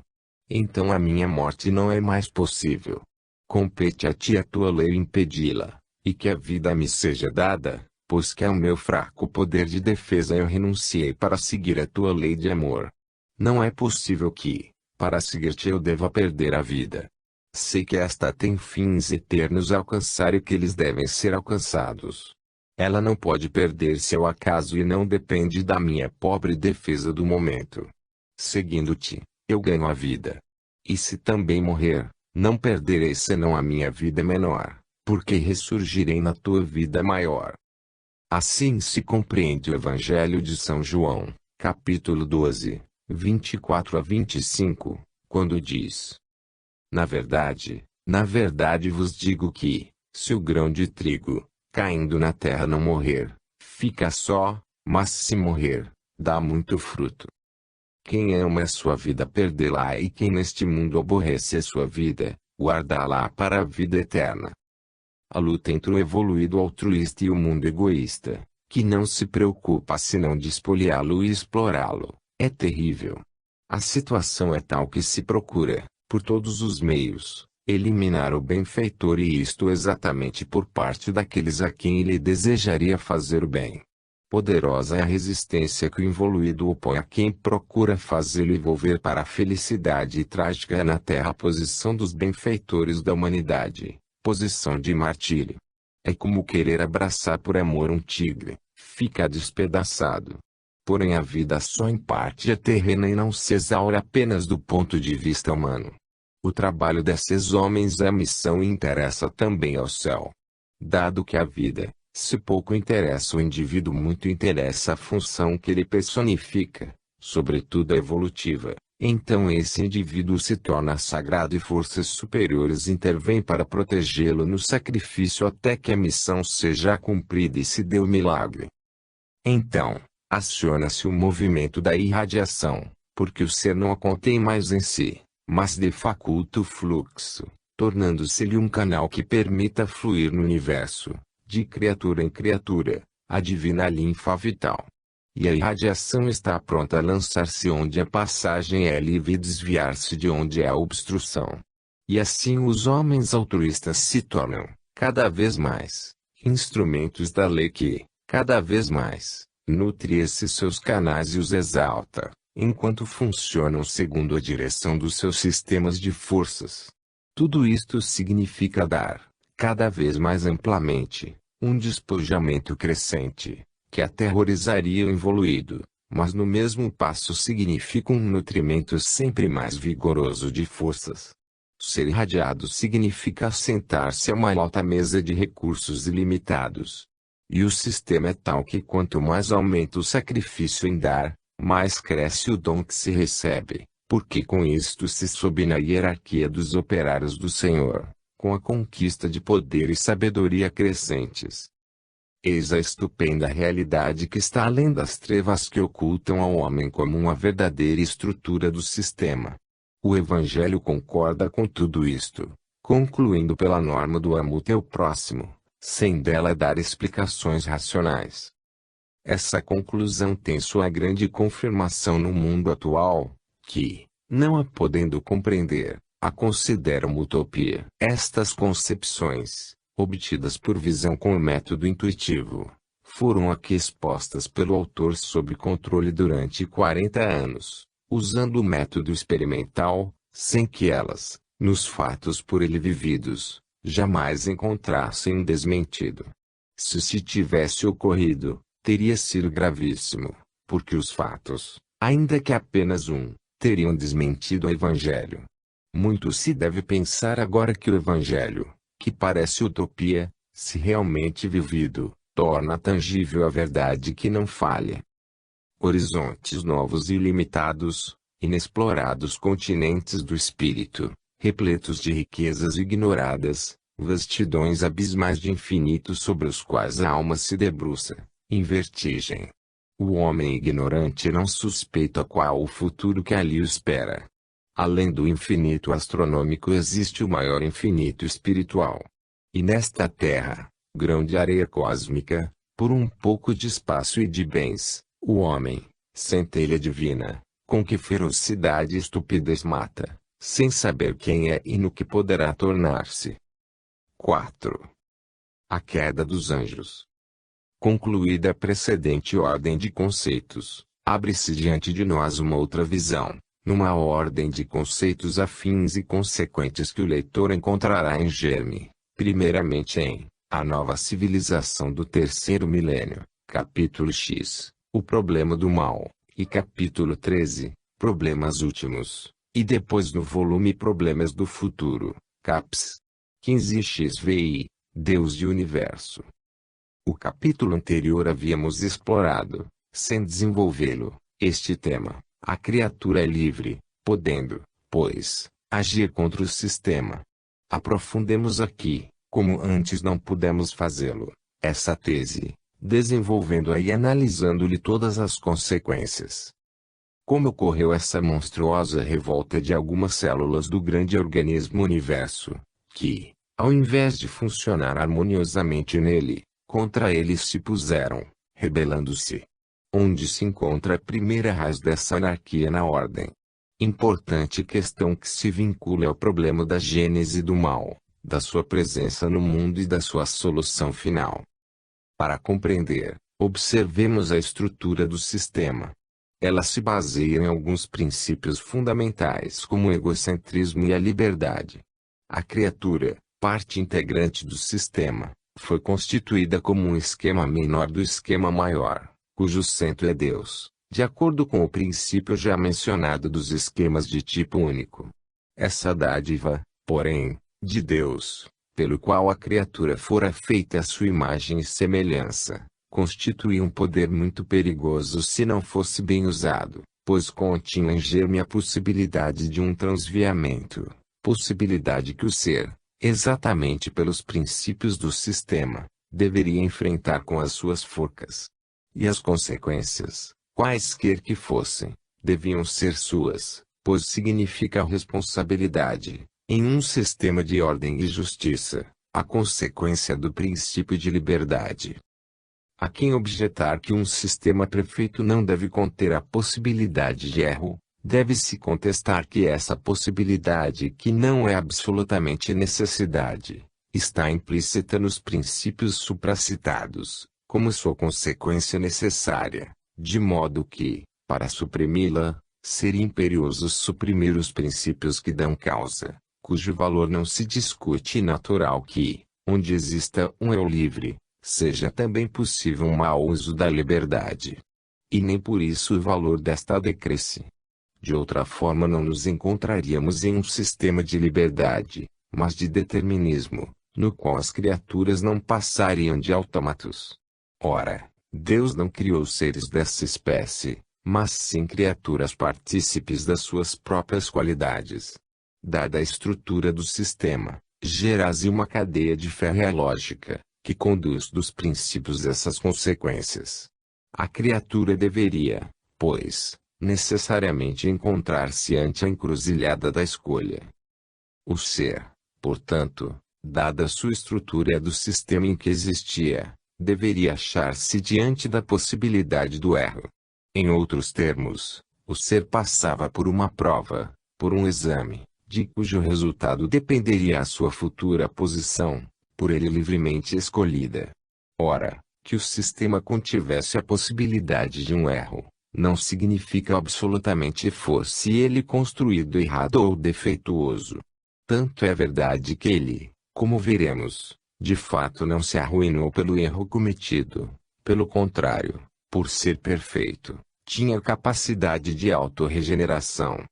Então a minha morte não é mais possível. Compete a ti a tua lei impedi-la, e que a vida me seja dada, pois que ao meu fraco poder de defesa eu renunciei para seguir a tua lei de amor. Não é possível que, para seguir-te eu deva perder a vida. Sei que esta tem fins eternos a alcançar e que eles devem ser alcançados. Ela não pode perder-se ao acaso e não depende da minha pobre defesa do momento. Seguindo-te, eu ganho a vida. E se também morrer, não perderei senão a minha vida menor, porque ressurgirei na tua vida maior. Assim se compreende o Evangelho de São João, capítulo 12, 24 a 25, quando diz: na verdade vos digo que, se o grão de trigo, caindo na terra não morrer, fica só, mas se morrer, dá muito fruto. Quem ama a sua vida perdê-la e quem neste mundo aborrece a sua vida, guardá-la para a vida eterna. A luta entre o evoluído altruísta e o mundo egoísta, que não se preocupa senão de espoliá-lo e explorá-lo, é terrível. A situação é tal que se procura, por todos os meios, eliminar o benfeitor e isto exatamente por parte daqueles a quem ele desejaria fazer o bem. Poderosa é a resistência que o evoluído opõe a quem procura fazê-lo evolver para a felicidade e trágica é na terra a posição dos benfeitores da humanidade, posição de martírio. É como querer abraçar por amor um tigre, fica despedaçado. Porém a vida só em parte é terrena e não se exaure apenas do ponto de vista humano. O trabalho desses homens é missão e interessa também ao céu. Dado que a vida, se pouco interessa o indivíduo, muito interessa a função que ele personifica, sobretudo a evolutiva, então esse indivíduo se torna sagrado e forças superiores intervêm para protegê-lo no sacrifício até que a missão seja cumprida e se dê o milagre. Então, aciona-se o movimento da irradiação, porque o ser não a contém mais em si, mas lhe faculta o fluxo, tornando-se-lhe um canal que permita fluir no universo, de criatura em criatura, a divina linfa vital. E a irradiação está pronta a lançar-se onde a passagem é livre e desviar-se de onde é a obstrução. E assim os homens altruístas se tornam, cada vez mais, instrumentos da lei que, cada vez mais, nutre esses seus canais e os exalta, enquanto funcionam segundo a direção dos seus sistemas de forças. Tudo isto significa dar, cada vez mais amplamente, um despojamento crescente, que aterrorizaria o evoluído, mas no mesmo passo significa um nutrimento sempre mais vigoroso de forças. Ser irradiado significa assentar-se a uma alta mesa de recursos ilimitados. E o sistema é tal que quanto mais aumenta o sacrifício em dar, mais cresce o dom que se recebe, porque com isto se sobe na hierarquia dos operários do Senhor, com a conquista de poder e sabedoria crescentes. Eis a estupenda realidade que está além das trevas que ocultam ao homem como uma verdadeira estrutura do sistema. O Evangelho concorda com tudo isto, concluindo pela norma do amo teu próximo, sem dela dar explicações racionais. Essa conclusão tem sua grande confirmação no mundo atual, que, não a podendo compreender, a considera uma utopia. Estas concepções, obtidas por visão com o método intuitivo, foram aqui expostas pelo autor sob controle durante 40 anos, usando o método experimental, sem que elas, nos fatos por ele vividos, jamais encontrassem um desmentido. Se tivesse ocorrido, teria sido gravíssimo, porque os fatos, ainda que apenas um, teriam desmentido o Evangelho. Muito se deve pensar agora que o Evangelho, que parece utopia, se realmente vivido, torna tangível a verdade que não falha. Horizontes novos e ilimitados, inexplorados continentes do espírito, repletos de riquezas ignoradas, vastidões abismais de infinito sobre os quais a alma se debruça, em vertigem. O homem ignorante não suspeita qual o futuro que ali o espera. Além do infinito astronômico existe o maior infinito espiritual. E nesta terra, grão de areia cósmica, por um pouco de espaço e de bens, o homem, centelha divina, com que ferocidade e estupidez mata, sem saber quem é e no que poderá tornar-se. 4. A queda dos anjos. Concluída a precedente ordem de conceitos, abre-se diante de nós uma outra visão, numa ordem de conceitos afins e consequentes que o leitor encontrará em germe, primeiramente em A Nova Civilização do Terceiro Milênio, capítulo X, O Problema do Mal, e capítulo 13, Problemas Últimos, e depois no volume Problemas do Futuro, caps. 15 XVI, Deus e Universo. O capítulo anterior havíamos explorado, sem desenvolvê-lo, este tema. A criatura é livre, podendo, pois, agir contra o sistema. Aprofundemos aqui, como antes não pudemos fazê-lo, essa tese, desenvolvendo-a e analisando-lhe todas as consequências. Como ocorreu essa monstruosa revolta de algumas células do grande organismo universo, que, ao invés de funcionar harmoniosamente nele, contra ele se puseram, rebelando-se. Onde se encontra a primeira raiz dessa anarquia na ordem? Importante questão que se vincula ao problema da gênese do mal, da sua presença no mundo e da sua solução final. Para compreender, observemos a estrutura do sistema. Ela se baseia em alguns princípios fundamentais como o egocentrismo e a liberdade. A criatura, parte integrante do sistema, foi constituída como um esquema menor do esquema maior, cujo centro é Deus, de acordo com o princípio já mencionado dos esquemas de tipo único. Essa dádiva, porém, de Deus, pelo qual a criatura fora feita à sua imagem e semelhança, constituía um poder muito perigoso se não fosse bem usado, pois continha em germe a possibilidade de um transviamento, possibilidade que o ser, exatamente pelos princípios do sistema, deveria enfrentar com as suas forcas. E as consequências, quaisquer que fossem, deviam ser suas, pois significa a responsabilidade, em um sistema de ordem e justiça, a consequência do princípio de liberdade. A quem objetar que um sistema perfeito não deve conter a possibilidade de erro, deve-se contestar que essa possibilidade, que não é absolutamente necessidade, está implícita nos princípios supracitados, como sua consequência necessária, de modo que, para suprimi-la, seria imperioso suprimir os princípios que dão causa, cujo valor não se discute, e natural que, onde exista um eu livre, seja também possível um mau uso da liberdade. E nem por isso o valor desta decresce. De outra forma não nos encontraríamos em um sistema de liberdade, mas de determinismo, no qual as criaturas não passariam de autômatos. Ora, Deus não criou seres dessa espécie, mas sim criaturas partícipes das suas próprias qualidades. Dada a estrutura do sistema, gera-se uma cadeia de fé lógica, que conduz dos princípios essas consequências. A criatura deveria, pois, necessariamente encontrar-se ante a encruzilhada da escolha. O ser, portanto, dada a sua estrutura e a do sistema em que existia, deveria achar-se diante da possibilidade do erro. Em outros termos, o ser passava por uma prova, por um exame, de cujo resultado dependeria a sua futura posição, por ele livremente escolhida. Ora, que o sistema contivesse a possibilidade de um erro, não significa absolutamente fosse ele construído errado ou defeituoso. Tanto é verdade que ele, como veremos, de fato não se arruinou pelo erro cometido. Pelo contrário, por ser perfeito, tinha capacidade de autorregeneração.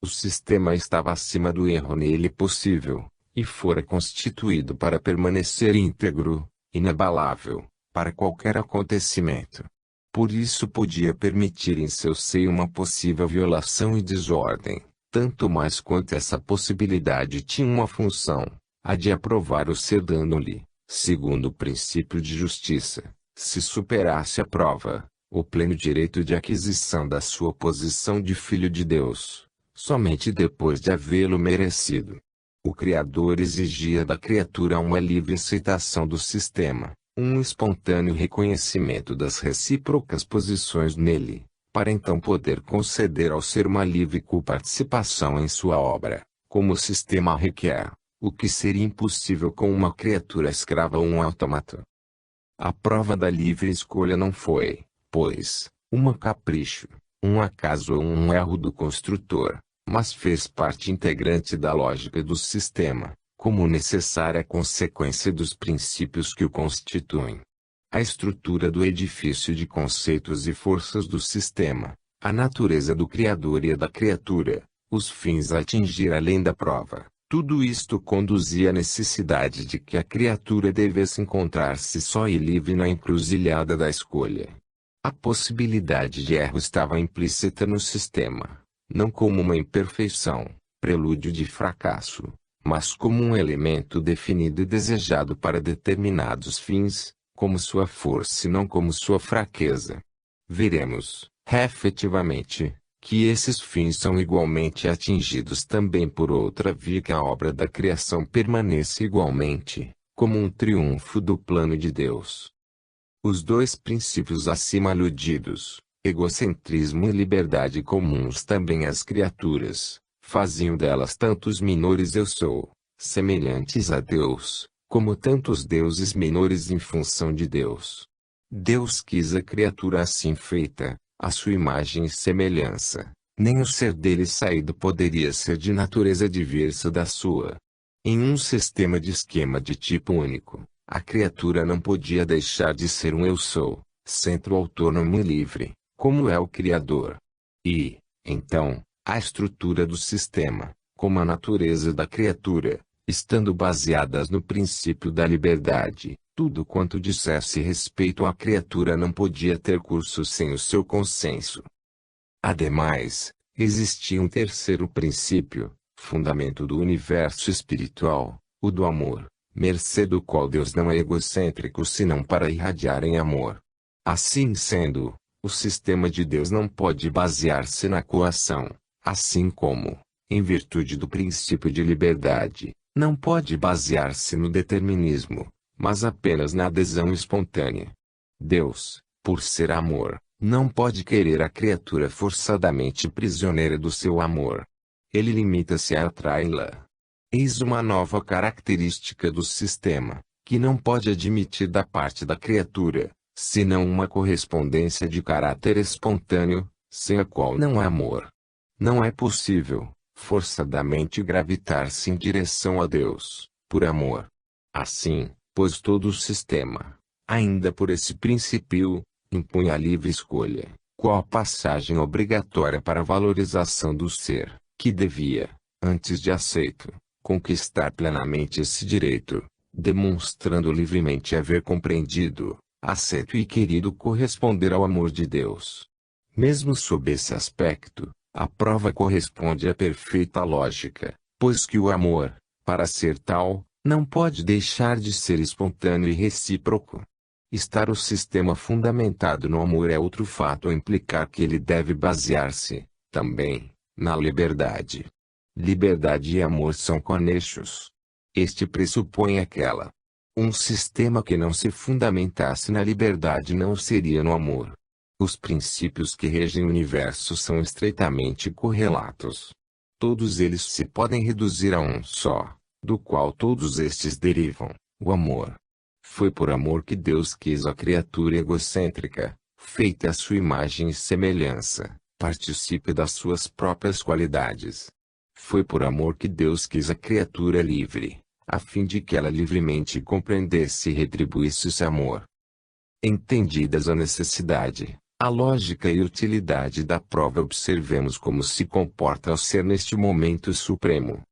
O sistema estava acima do erro nele possível, e fora constituído para permanecer íntegro, inabalável, para qualquer acontecimento. Por isso podia permitir em seu seio uma possível violação e desordem, tanto mais quanto essa possibilidade tinha uma função, a de aprovar o ser dando-lhe, segundo o princípio de justiça, se superasse a prova, o pleno direito de aquisição da sua posição de filho de Deus, somente depois de havê-lo merecido. O Criador exigia da criatura uma livre aceitação do sistema, um espontâneo reconhecimento das recíprocas posições nele, para então poder conceder ao ser uma livre coparticipação em sua obra, como o sistema requer, o que seria impossível com uma criatura escrava ou um autômato. A prova da livre escolha não foi, pois, um capricho, um acaso ou um erro do construtor, mas fez parte integrante da lógica do sistema, como necessária consequência dos princípios que o constituem. A estrutura do edifício de conceitos e forças do sistema, a natureza do Criador e a da criatura, os fins a atingir além da prova, tudo isto conduzia à necessidade de que a criatura devesse encontrar-se só e livre na encruzilhada da escolha. A possibilidade de erro estava implícita no sistema, não como uma imperfeição, prelúdio de fracasso, mas como um elemento definido e desejado para determinados fins, como sua força e não como sua fraqueza. Veremos, efetivamente, que esses fins são igualmente atingidos também por outra via, que a obra da criação permanece igualmente, como um triunfo do plano de Deus. Os dois princípios acima aludidos, egocentrismo e liberdade comuns também às criaturas, faziam delas tantos menores eu sou, semelhantes a Deus, como tantos deuses menores em função de Deus. Deus quis a criatura assim feita, a sua imagem e semelhança, nem o ser dele saído poderia ser de natureza diversa da sua. Em um sistema de esquema de tipo único, a criatura não podia deixar de ser um eu sou, centro autônomo e livre, como é o Criador. E, então, a estrutura do sistema, como a natureza da criatura, estando baseadas no princípio da liberdade, tudo quanto dissesse respeito à criatura não podia ter curso sem o seu consenso. Ademais, existia um terceiro princípio, fundamento do universo espiritual, o do amor, mercê do qual Deus não é egocêntrico senão para irradiar em amor. Assim sendo, o sistema de Deus não pode basear-se na coação, assim como, em virtude do princípio de liberdade, não pode basear-se no determinismo, mas apenas na adesão espontânea. Deus, por ser amor, não pode querer a criatura forçadamente prisioneira do seu amor. Ele limita-se a atraí-la. Eis uma nova característica do sistema, que não pode admitir da parte da criatura, senão uma correspondência de caráter espontâneo, sem a qual não há amor. Não é possível, forçadamente gravitar-se em direção a Deus, por amor. Assim, pois todo o sistema, ainda por esse princípio, impunha a livre escolha, qual a passagem obrigatória para a valorização do ser, que devia, antes de aceito, conquistar plenamente esse direito, demonstrando livremente haver compreendido, aceito e querido corresponder ao amor de Deus. Mesmo sob esse aspecto, a prova corresponde à perfeita lógica, pois que o amor, para ser tal, não pode deixar de ser espontâneo e recíproco. Estar o sistema fundamentado no amor é outro fato a implicar que ele deve basear-se, também, na liberdade. Liberdade e amor são conexos. Este pressupõe aquela. Um sistema que não se fundamentasse na liberdade não seria no amor. Os princípios que regem o universo são estreitamente correlatos. Todos eles se podem reduzir a um só, do qual todos estes derivam, o amor. Foi por amor que Deus quis a criatura egocêntrica, feita à sua imagem e semelhança, participe das suas próprias qualidades. Foi por amor que Deus quis a criatura livre, a fim de que ela livremente compreendesse e retribuísse esse amor. Entendidas a necessidade, a lógica e utilidade da prova, observemos como se comporta o ser neste momento supremo.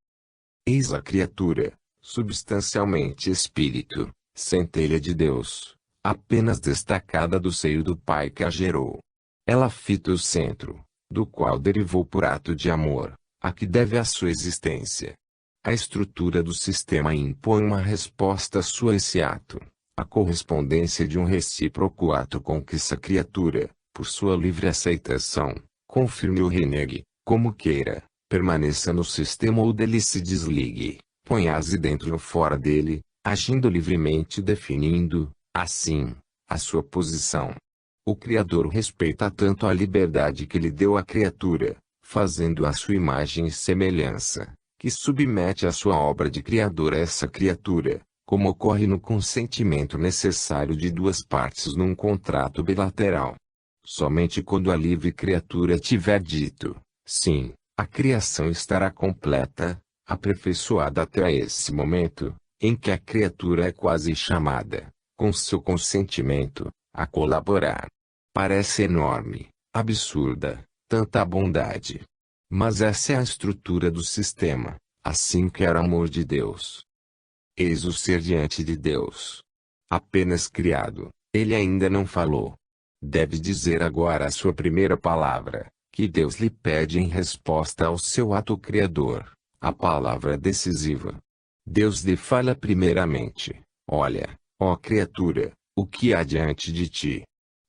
Eis a criatura, substancialmente espírito, centelha de Deus, apenas destacada do seio do Pai que a gerou. Ela fita o centro, do qual derivou por ato de amor, a que deve a sua existência. A estrutura do sistema impõe uma resposta sua a esse ato. A correspondência de um recíproco ato com que essa criatura, por sua livre aceitação, confirme ou renegue, como queira, permaneça no sistema ou dele se desligue, ponha-se dentro ou fora dele, agindo livremente, definindo, assim, a sua posição. O Criador respeita tanto a liberdade que lhe deu à criatura, fazendo a sua imagem e semelhança, que submete a sua obra de Criador a essa criatura, como ocorre no consentimento necessário de duas partes num contrato bilateral. Somente quando a livre criatura tiver dito, sim, a criação estará completa, aperfeiçoada até esse momento, em que a criatura é quase chamada, com seu consentimento, a colaborar. Parece enorme, absurda, tanta bondade. Mas essa é a estrutura do sistema, assim quer o amor de Deus. Eis o ser diante de Deus. Apenas criado, ele ainda não falou. Deve dizer agora a sua primeira palavra, que Deus lhe pede em resposta ao seu ato criador, a palavra decisiva. Deus lhe fala primeiramente: olha, ó criatura, o que há diante de ti?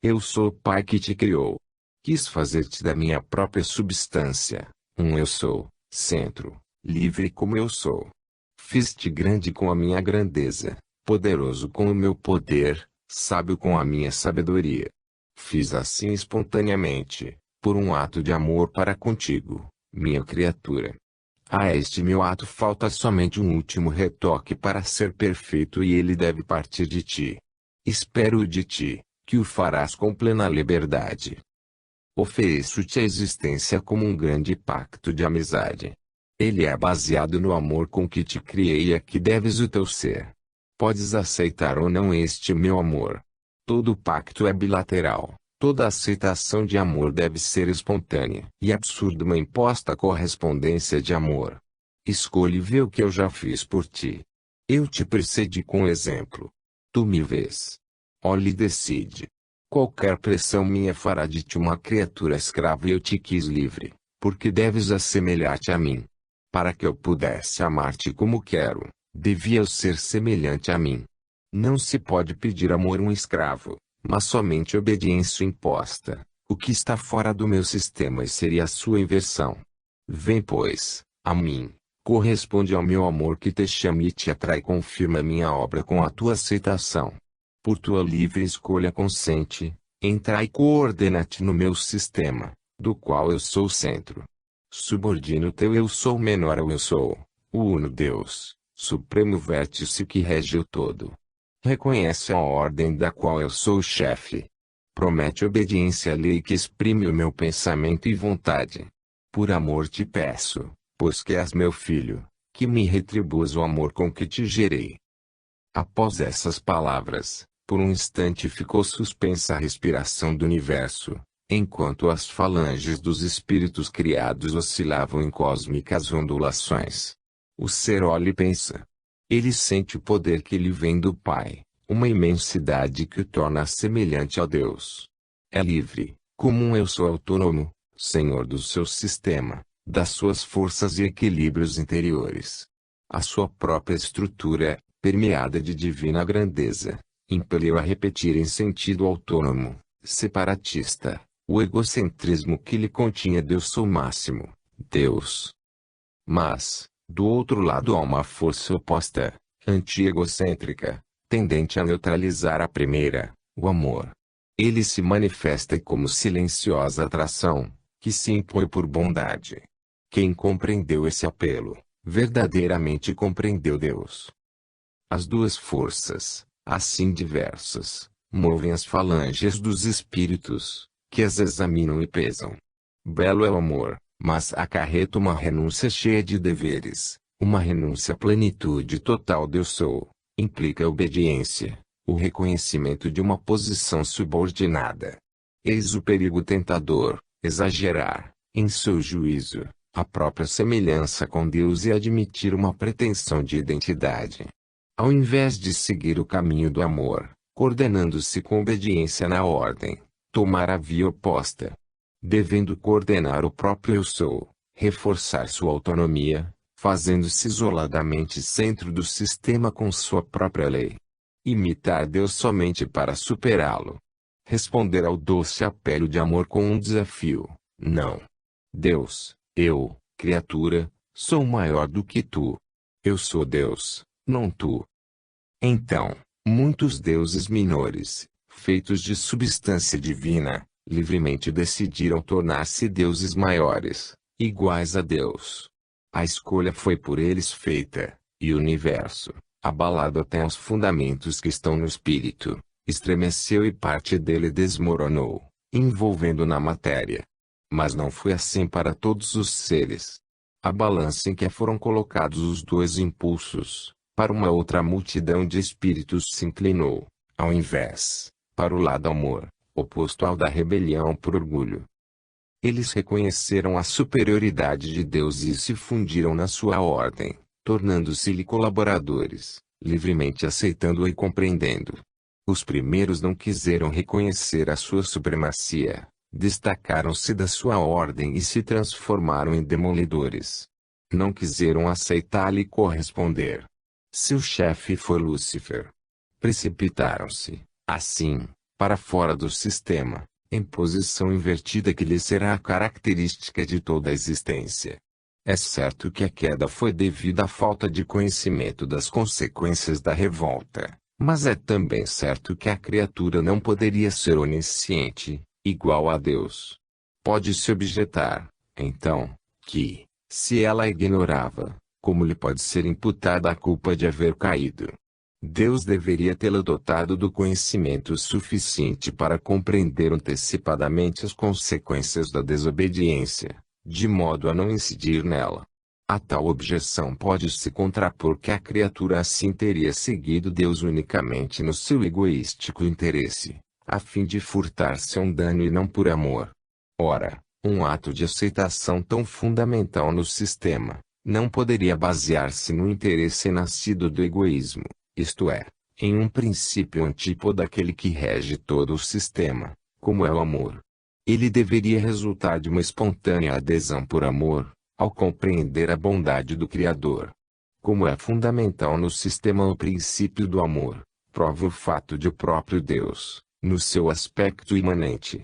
Eu sou o Pai que te criou. Quis fazer-te da minha própria substância, um eu sou, centro, livre como eu sou. Fiz-te grande com a minha grandeza, poderoso com o meu poder, sábio com a minha sabedoria. Fiz assim espontaneamente, por um ato de amor para contigo, minha criatura. A este meu ato falta somente um último retoque para ser perfeito e ele deve partir de ti. Espero de ti, que o farás com plena liberdade. Ofereço-te a existência como um grande pacto de amizade. Ele é baseado no amor com que te criei e a que deves o teu ser. Podes aceitar ou não este meu amor. Todo pacto é bilateral, toda aceitação de amor deve ser espontânea e absurda uma imposta correspondência de amor. Escolhe ver o que eu já fiz por ti. Eu te precedi com exemplo. Tu me vês. Olhe e decide. Qualquer pressão minha fará de ti uma criatura escrava e eu te quis livre, porque deves assemelhar-te a mim. Para que eu pudesse amar-te como quero, devia eu ser semelhante a mim. Não se pode pedir amor a um escravo, mas somente obediência imposta, o que está fora do meu sistema e seria a sua inversão. Vem pois, a mim, corresponde ao meu amor que te chama e te atrai, confirma minha obra com a tua aceitação. Por tua livre escolha consente, entra e coordena-te no meu sistema, do qual eu sou o centro. Subordina o teu eu sou menor ao eu sou, o uno Deus, supremo vértice que rege o todo. Reconhece a ordem da qual eu sou o chefe. Promete obediência à lei que exprime o meu pensamento e vontade. Por amor te peço, pois que és meu filho, que me retribuas o amor com que te gerei. Após essas palavras, por um instante ficou suspensa a respiração do universo, enquanto as falanges dos espíritos criados oscilavam em cósmicas ondulações. O ser olha e pensa. Ele sente o poder que lhe vem do Pai, uma imensidade que o torna semelhante a Deus. É livre, como um eu sou autônomo, senhor do seu sistema, das suas forças e equilíbrios interiores. A sua própria estrutura, permeada de divina grandeza, impeliu a repetir em sentido autônomo, separatista, o egocentrismo que lhe continha Deus sou máximo, Deus. Mas, do outro lado há uma força oposta, anti-egocêntrica, tendente a neutralizar a primeira, o amor. Ele se manifesta como silenciosa atração, que se impõe por bondade. Quem compreendeu esse apelo, verdadeiramente compreendeu Deus. As duas forças, assim diversas, movem as falanges dos espíritos, que as examinam e pesam. Belo é o amor, mas acarreta uma renúncia cheia de deveres, uma renúncia à plenitude total do eu sou, implica a obediência, o reconhecimento de uma posição subordinada. Eis o perigo tentador, exagerar, em seu juízo, a própria semelhança com Deus e admitir uma pretensão de identidade. Ao invés de seguir o caminho do amor, coordenando-se com obediência na ordem, tomar a via oposta. Devendo coordenar o próprio eu sou, reforçar sua autonomia, fazendo-se isoladamente centro do sistema com sua própria lei. Imitar Deus somente para superá-lo. Responder ao doce apelo de amor com um desafio: não. Deus, eu, criatura, sou maior do que tu. Eu sou Deus, não tu. Então, muitos deuses menores, feitos de substância divina, livremente decidiram tornar-se deuses maiores, iguais a Deus. A escolha foi por eles feita, e o universo, abalado até aos fundamentos que estão no espírito, estremeceu e parte dele desmoronou, envolvendo na matéria. Mas não foi assim para todos os seres. A balança em que foram colocados os dois impulsos, para uma outra multidão de espíritos se inclinou, ao invés, para o lado amor, oposto ao da rebelião por orgulho. Eles reconheceram a superioridade de Deus e se fundiram na sua ordem, tornando-se-lhe colaboradores, livremente aceitando-a e compreendendo. Os primeiros não quiseram reconhecer a sua supremacia, destacaram-se da sua ordem e se transformaram em demolidores. Não quiseram aceitar-lhe e corresponder. Seu chefe foi Lúcifer. Precipitaram-se, assim, para fora do sistema, em posição invertida que lhe será a característica de toda a existência. É certo que a queda foi devida à falta de conhecimento das consequências da revolta, mas é também certo que a criatura não poderia ser onisciente, igual a Deus. Pode-se objetar, então, que, se ela ignorava, como lhe pode ser imputada a culpa de haver caído? Deus deveria tê-la dotado do conhecimento suficiente para compreender antecipadamente as consequências da desobediência, de modo a não incidir nela. A tal objeção pode se contrapor que a criatura assim teria seguido Deus unicamente no seu egoístico interesse, a fim de furtar-se a um dano e não por amor. Ora, um ato de aceitação tão fundamental no sistema, não poderia basear-se no interesse nascido do egoísmo, isto é, em um princípio antípoda daquele que rege todo o sistema, como é o amor. Ele deveria resultar de uma espontânea adesão por amor, ao compreender a bondade do Criador. Como é fundamental no sistema o princípio do amor, prova o fato de o próprio Deus, no seu aspecto imanente,